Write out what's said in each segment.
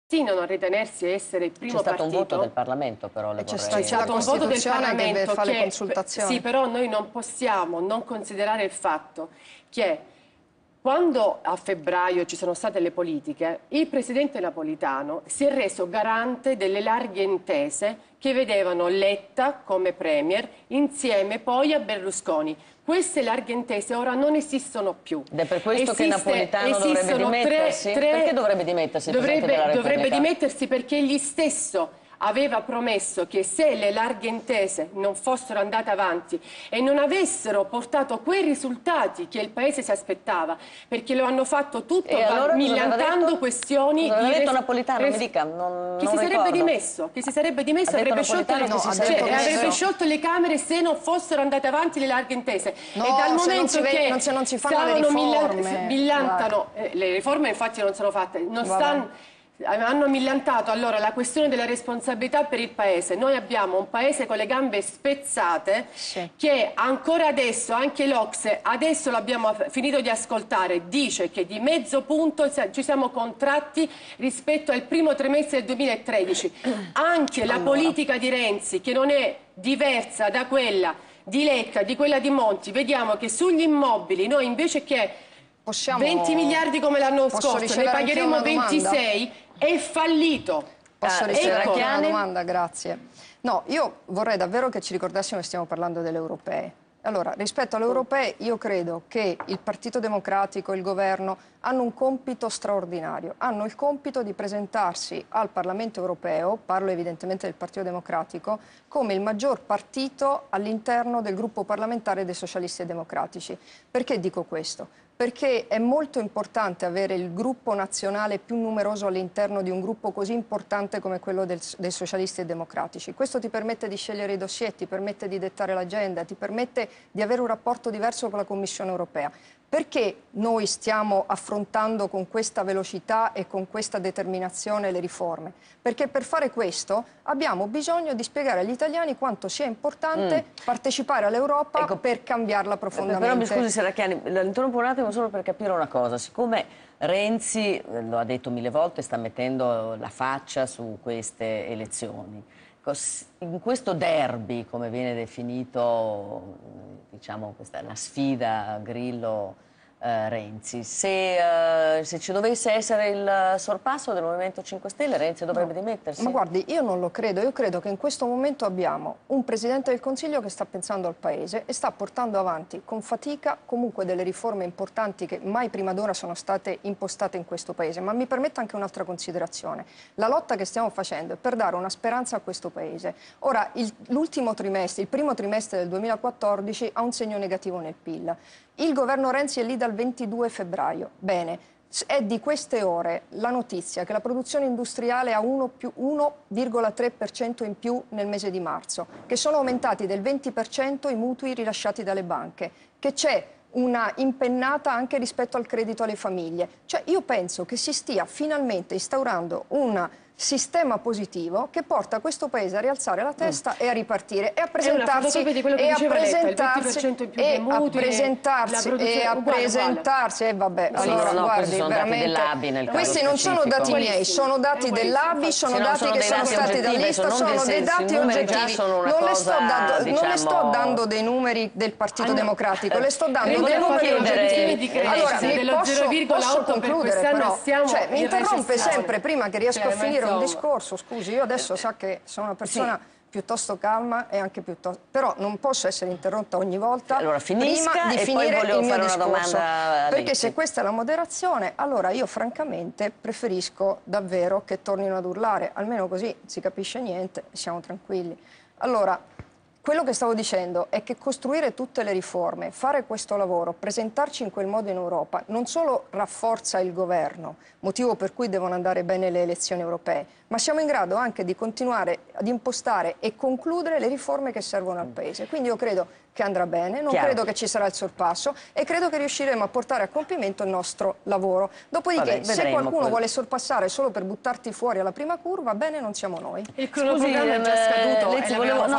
continuano a ritenersi essere il primo partito. C'è stato un voto del Parlamento, però le vorrei... C'è stato un voto del Parlamento che fa le consultazioni. Sì, però noi non possiamo non considerare il fatto che quando a febbraio ci sono state le politiche, il presidente Napolitano si è reso garante delle larghe intese che vedevano Letta come premier insieme poi a Berlusconi. Queste larghe intese ora non esistono più. Ed è per questo che Napolitano dovrebbe dimettersi? Perché dovrebbe dimettersi? Dovrebbe dimettersi perché egli stesso aveva promesso che se le larghe intese non fossero andate avanti e non avessero portato quei risultati che il Paese si aspettava, perché lo hanno fatto tutto allora millantando questioni... Cosa aveva detto Napolitano? Mi dica, che si sarebbe dimesso, avrebbe sciolto le Camere se non fossero andate avanti le larghe intese. No, e dal momento che se non si fanno le riforme, millantano, le riforme infatti non sono fatte, hanno millantato allora la questione della responsabilità per il Paese. Noi abbiamo un Paese con le gambe spezzate, sì, che ancora adesso, anche l'Ocse, adesso l'abbiamo finito di ascoltare, dice che di mezzo punto ci siamo contratti rispetto al primo trimestre del 2013. Anche la politica di Renzi, che non è diversa da quella di Letta, di quella di Monti, vediamo che sugli immobili noi invece che 20 miliardi come l'anno scorso ne pagheremo 26, è fallito. Posso ricevere anche una domanda? Grazie. No, io vorrei davvero che ci ricordassimo che stiamo parlando delle europee. Allora, rispetto alle europee, io credo che il Partito Democratico e il governo hanno un compito straordinario. Hanno il compito di presentarsi al Parlamento europeo, parlo evidentemente del Partito Democratico, come il maggior partito all'interno del gruppo parlamentare dei socialisti e democratici. Perché dico questo? Perché è molto importante avere il gruppo nazionale più numeroso all'interno di un gruppo così importante come quello dei socialisti e democratici. Questo ti permette di scegliere i dossier, ti permette di dettare l'agenda, ti permette di avere un rapporto diverso con la Commissione europea. Perché noi stiamo affrontando con questa velocità e con questa determinazione le riforme? Perché per fare questo abbiamo bisogno di spiegare agli italiani quanto sia importante partecipare all'Europa, ecco, per cambiarla profondamente. Però mi scusi Serracchiani, la interrompo un attimo solo per capire una cosa. Siccome Renzi, lo ha detto mille volte, sta mettendo la faccia su queste elezioni, in questo derby, come viene definito, diciamo, questa la sfida Grillo-Renzi, se ci dovesse essere il sorpasso del Movimento 5 Stelle, Renzi dovrebbe dimettersi? Ma guardi, io non lo credo. Io credo che in questo momento abbiamo un Presidente del Consiglio che sta pensando al Paese e sta portando avanti con fatica comunque delle riforme importanti che mai prima d'ora sono state impostate in questo Paese. Ma mi permetta anche un'altra considerazione. La lotta che stiamo facendo è per dare una speranza a questo Paese. Ora, l'ultimo trimestre, il primo trimestre del 2014 ha un segno negativo nel PIL. Il governo Renzi è lì dal 22 febbraio. Bene. È di queste ore la notizia che la produzione industriale ha 1,3% in più nel mese di marzo, che sono aumentati del 20% i mutui rilasciati dalle banche, che c'è una impennata anche rispetto al credito alle famiglie. Cioè io penso che si stia finalmente instaurando un sistema positivo che porta questo Paese a rialzare la testa e a ripartire e a presentarsi e vabbè, allora guardi, veramente questi non sono dati miei, sono dati dell'ABI, sono dati che sono stati dall'Istat, sono dei dati oggettivi. Non le sto dando dei numeri del Partito Democratico, le sto dando dei numeri oggettivi. Allora, posso concludere però, cioè mi interrompe sempre prima che riesco a finire un discorso, scusi, io adesso sa che sono una persona piuttosto calma e anche piuttosto... però non posso essere interrotta ogni volta prima di finire il mio discorso, perché se questa è la moderazione, allora io francamente preferisco davvero che tornino ad urlare, almeno così si capisce niente e siamo tranquilli. Allora, quello che stavo dicendo è che costruire tutte le riforme, fare questo lavoro, presentarci in quel modo in Europa, non solo rafforza il governo, motivo per cui devono andare bene le elezioni europee, ma siamo in grado anche di continuare ad impostare e concludere le riforme che servono al Paese. Quindi io credo che andrà bene, non credo che ci sarà il sorpasso e credo che riusciremo a portare a compimento il nostro lavoro. Dopodiché, se qualcuno vuole sorpassare solo per buttarti fuori alla prima curva, bene, non siamo noi. Il cronoprogramma è già scaduto.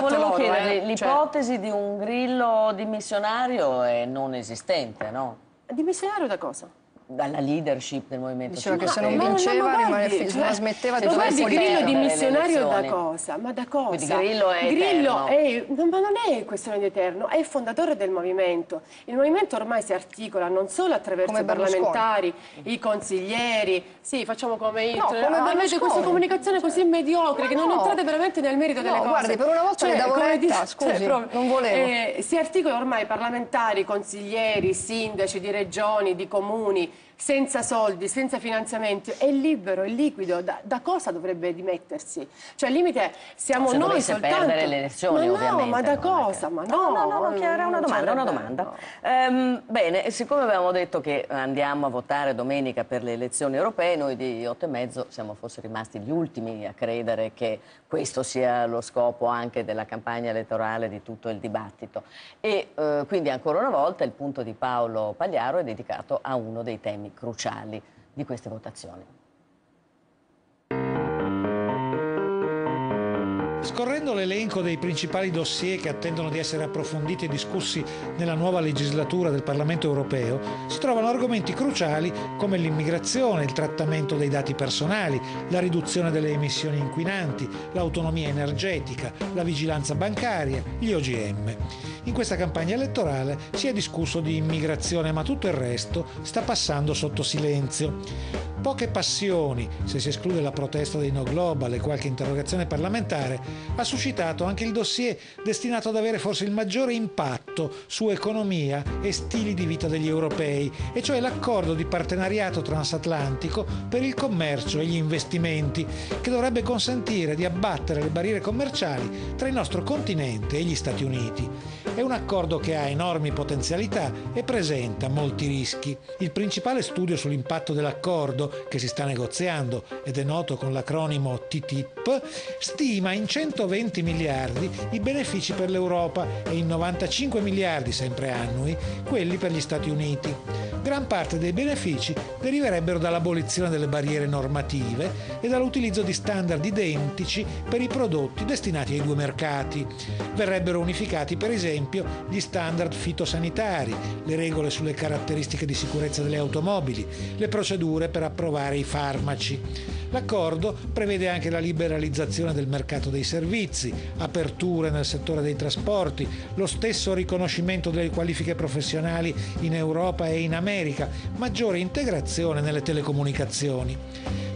Volevo chiedere, l'ipotesi di un Grillo dimissionario è non esistente, no? Dimissionario da cosa? dalla leadership del Movimento 5 Diceva Stelle. che se non vinceva non smetteva di Ma fare guardi, politica. Grillo dimissionario da cosa? Ma da cosa? Quindi Grillo è eterno. ma non è questione di eterno, è il fondatore del movimento. Il movimento ormai si articola non solo attraverso i parlamentari, i consiglieri, sì, facciamo come avete questa comunicazione così mediocre che non entrate veramente nel merito delle cose. Guardi, per una volta le davo retta, scusi, non volevo. Si articola ormai parlamentari, consiglieri, sindaci di regioni, di comuni, senza soldi, senza finanziamenti, è libero, è liquido, da cosa dovrebbe dimettersi? Cioè al limite siamo se noi dovesse soltanto... perdere le elezioni, ma ovviamente. Ma da cosa? Ma no, era una domanda. Bene, siccome avevamo detto che andiamo a votare domenica per le elezioni europee, noi di 8 e mezzo siamo forse rimasti gli ultimi a credere che questo sia lo scopo anche della campagna elettorale, di tutto il dibattito. E quindi ancora una volta il punto di Paolo Pagliaro è dedicato a uno dei temi cruciali di queste votazioni. Scorrendo l'elenco dei principali dossier che attendono di essere approfonditi e discussi nella nuova legislatura del Parlamento europeo, si trovano argomenti cruciali come l'immigrazione, il trattamento dei dati personali, la riduzione delle emissioni inquinanti, l'autonomia energetica, la vigilanza bancaria, gli OGM. In questa campagna elettorale si è discusso di immigrazione, ma tutto il resto sta passando sotto silenzio. Poche passioni, se si esclude la protesta dei No Global e qualche interrogazione parlamentare, ha suscitato anche il dossier destinato ad avere forse il maggiore impatto su economia e stili di vita degli europei, e cioè l'accordo di partenariato transatlantico per il commercio e gli investimenti, che dovrebbe consentire di abbattere le barriere commerciali tra il nostro continente e gli Stati Uniti. È un accordo che ha enormi potenzialità e presenta molti rischi. Il principale studio sull'impatto dell'accordo, che si sta negoziando ed è noto con l'acronimo TTIP, stima in 120 miliardi i benefici per l'Europa e in 95 miliardi, sempre annui, quelli per gli Stati Uniti. Gran parte dei benefici deriverebbero dall'abolizione delle barriere normative e dall'utilizzo di standard identici per i prodotti destinati ai due mercati. Verrebbero unificati, per esempio, gli standard fitosanitari, le regole sulle caratteristiche di sicurezza delle automobili, le procedure per approvare i farmaci. L'accordo prevede anche la liberalizzazione del mercato dei servizi, aperture nel settore dei trasporti, lo stesso riconoscimento delle qualifiche professionali in Europa e in America, maggiore integrazione nelle telecomunicazioni.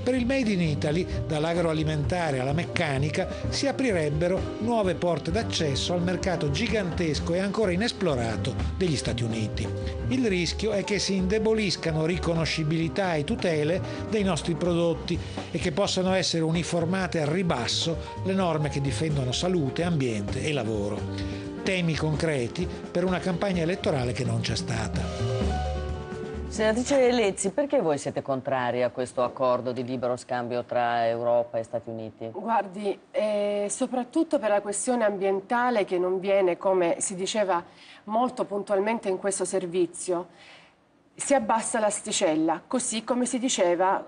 Per il Made in Italy, dall'agroalimentare alla meccanica, si aprirebbero nuove porte d'accesso al mercato gigantesco e ancora inesplorato degli Stati Uniti. Il rischio è che si indeboliscano riconoscibilità e tutele dei nostri prodotti e che possano essere uniformate al ribasso le norme che difendono salute, ambiente e lavoro. Temi concreti per una campagna elettorale che non c'è stata. Senatrice Lezzi, perché voi siete contrari a questo accordo di libero scambio tra Europa e Stati Uniti? Guardi, soprattutto per la questione ambientale che non viene, come si diceva molto puntualmente in questo servizio, si abbassa l'asticella, così come si diceva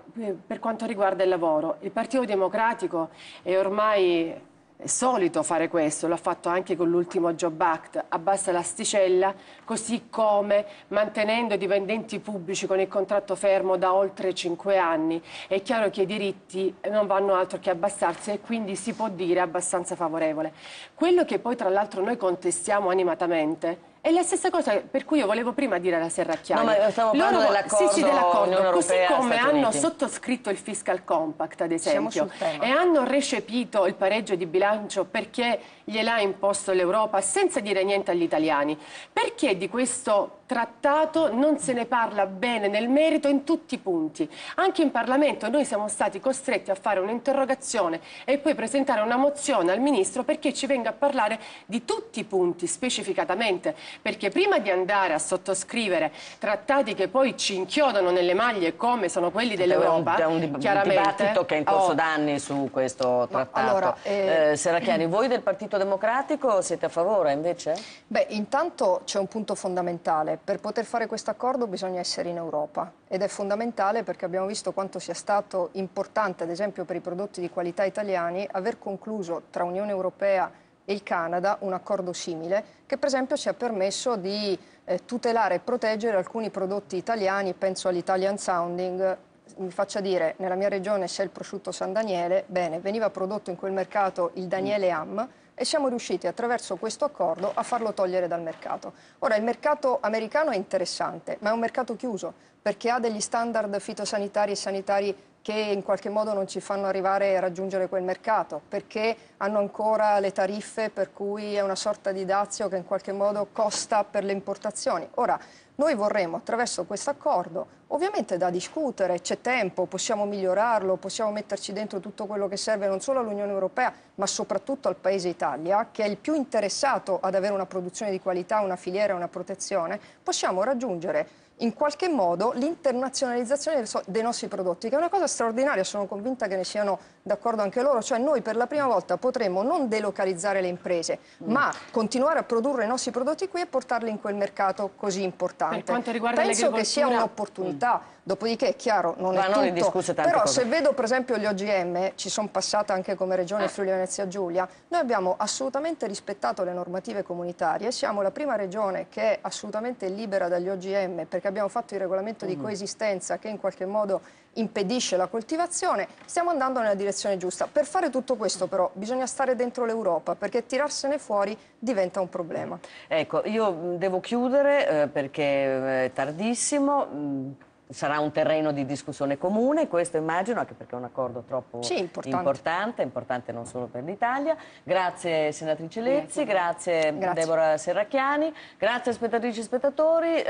per quanto riguarda il lavoro. Il Partito Democratico è ormai solito fare questo, l'ha fatto anche con l'ultimo Job Act, abbassa l'asticella, così come mantenendo i dipendenti pubblici con il contratto fermo da oltre 5 anni. È chiaro che i diritti non vanno altro che abbassarsi e quindi si può dire abbastanza favorevole. Quello che poi tra l'altro noi contestiamo animatamente è la stessa cosa per cui io volevo prima dire alla Serracchiani. No, ma stavo parlando dell'accordo, sì, dell'accordo. Così come Stati hanno Uniti. sottoscritto il Fiscal Compact, ad esempio, e hanno recepito il pareggio di bilancio perché gliel'ha imposto l'Europa senza dire niente agli italiani. Perché di questo trattato non se ne parla bene nel merito in tutti i punti? Anche in Parlamento noi siamo stati costretti a fare un'interrogazione e poi presentare una mozione al Ministro perché ci venga a parlare di tutti i punti specificatamente, perché prima di andare a sottoscrivere trattati che poi ci inchiodano nelle maglie come sono quelli dell'Europa, c'è un dibattito che è in corso d'anni su questo trattato. Allora, Serracchiani, voi del Partito Democratico siete a favore invece? Beh, intanto c'è un punto fondamentale. Per poter fare questo accordo bisogna essere in Europa ed è fondamentale perché abbiamo visto quanto sia stato importante, ad esempio per i prodotti di qualità italiani, aver concluso tra Unione Europea e il Canada un accordo simile che per esempio ci ha permesso di tutelare e proteggere alcuni prodotti italiani, penso all'Italian Sounding. Mi faccia dire, nella mia regione c'è il prosciutto San Daniele, bene, veniva prodotto in quel mercato il Daniele Ham e siamo riusciti attraverso questo accordo a farlo togliere dal mercato. Ora, il mercato americano è interessante, ma è un mercato chiuso perché ha degli standard fitosanitari e sanitari che in qualche modo non ci fanno arrivare a raggiungere quel mercato, perché hanno ancora le tariffe per cui è una sorta di dazio che in qualche modo costa per le importazioni. Ora, noi vorremmo attraverso questo accordo, ovviamente da discutere, c'è tempo, possiamo migliorarlo, possiamo metterci dentro tutto quello che serve non solo all'Unione Europea, ma soprattutto al Paese Italia, che è il più interessato ad avere una produzione di qualità, una filiera, una protezione, possiamo raggiungere in qualche modo l'internazionalizzazione dei nostri prodotti, che è una cosa straordinaria, sono convinta che ne siano d'accordo anche loro, cioè noi per la prima volta potremo non delocalizzare le imprese, ma continuare a produrre i nostri prodotti qui e portarli in quel mercato così importante. Per quanto riguarda penso che sia un'opportunità, dopodiché è chiaro, non è tutto, però se vedo per esempio gli OGM, ci sono passata anche come Regione Friuli Venezia Giulia, noi abbiamo assolutamente rispettato le normative comunitarie, siamo la prima regione che è assolutamente libera dagli OGM perché abbiamo fatto il regolamento di coesistenza che in qualche modo impedisce la coltivazione, stiamo andando nella direzione giusta. Per fare tutto questo però bisogna stare dentro l'Europa perché tirarsene fuori diventa un problema. Ecco, io devo chiudere perché è tardissimo. Sarà un terreno di discussione comune, questo immagino, anche perché è un accordo troppo importante non solo per l'Italia. Grazie senatrice Lezzi, grazie Deborah Serracchiani, grazie spettatrici e spettatori.